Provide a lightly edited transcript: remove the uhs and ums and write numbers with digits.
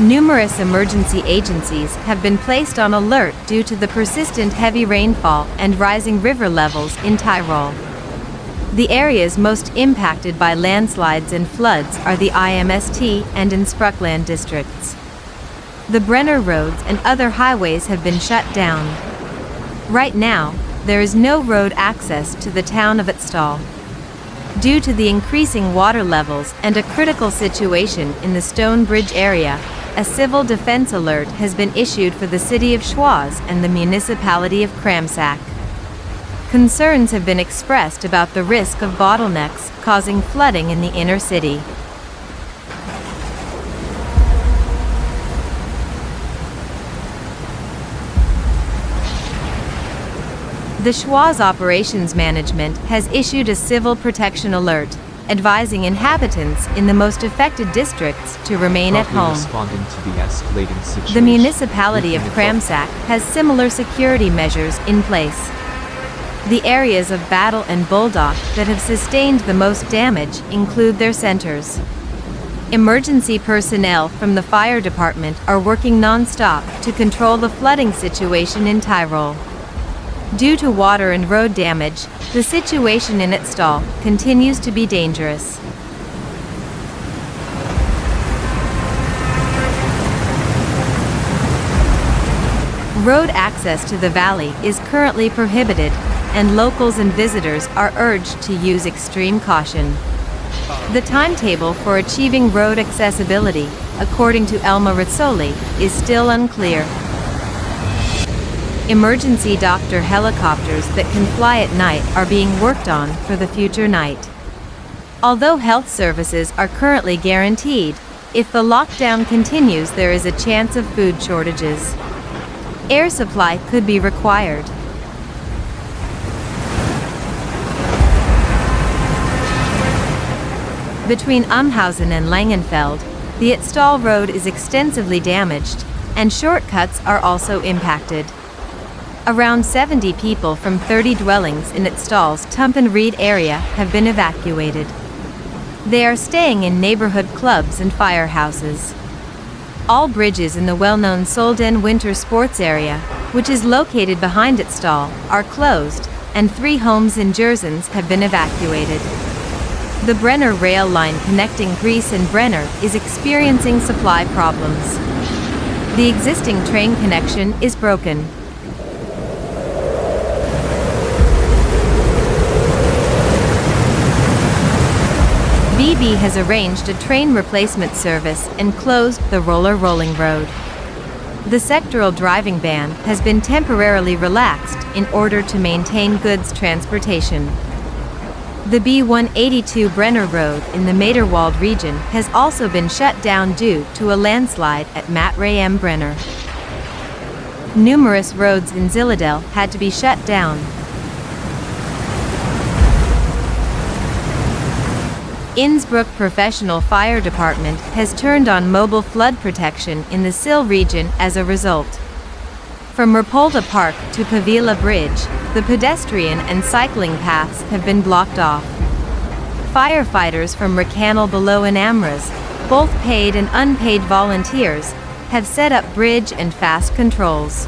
Numerous emergency agencies have been placed on alert due to the persistent heavy rainfall and rising river levels in Tyrol. The areas most impacted by landslides and floods are the IMST and Inspruckland districts. The Brenner roads and other highways have been shut down. Right now, there is no road access to the town of Ötztal. Due to the increasing water levels and a critical situation in the Stone Bridge area, a civil defense alert has been issued for the city of Schwaz and the municipality of Cramsak. Concerns have been expressed about the risk of bottlenecks causing flooding in the inner city. The Schwaz Operations Management has issued a civil protection alert, advising inhabitants in the most affected districts to remain at home. The municipality of Cramsak has similar security measures in place. The areas of Battle and Bulldog that have sustained the most damage include their centers. Emergency personnel from the fire department are working non-stop to control the flooding situation in Tyrol. Due to water and road damage, the situation in Otstall continues to be dangerous. Road access to the valley is currently prohibited, and locals and visitors are urged to use extreme caution. The timetable for achieving road accessibility, according to Elma Rizzoli, is still unclear. Emergency doctor helicopters that can fly at night are being worked on for the future night. Although health services are currently guaranteed, if the lockdown continues, there is a chance of food shortages. Air supply could be required. Between Umhausen and Langenfeld, the Otstall road is extensively damaged, and shortcuts are also impacted. Around 70 people from 30 dwellings in Ötztal's Tumpenried area have been evacuated. They are staying in neighborhood clubs and firehouses. All bridges in the well-known Solden winter sports area, which is located behind Ötztal, are closed, and 3 homes in Jersens have been evacuated. The Brenner rail line connecting Greece and Brenner is experiencing supply problems. The existing train connection is broken. VB has arranged a train replacement service and closed the Roller Rolling Road. The sectoral driving ban has been temporarily relaxed in order to maintain goods transportation. The B182 Brenner Road in the Maderwald region has also been shut down due to a landslide at Matrayem Brenner. Numerous roads in Zilladel had to be shut down. Innsbruck Professional Fire Department has turned on mobile flood protection in the Sill region as a result. From Rapolda Park to Pavila Bridge, the pedestrian and cycling paths have been blocked off. Firefighters from Recanal below and Amras, both paid and unpaid volunteers, have set up bridge and fast controls.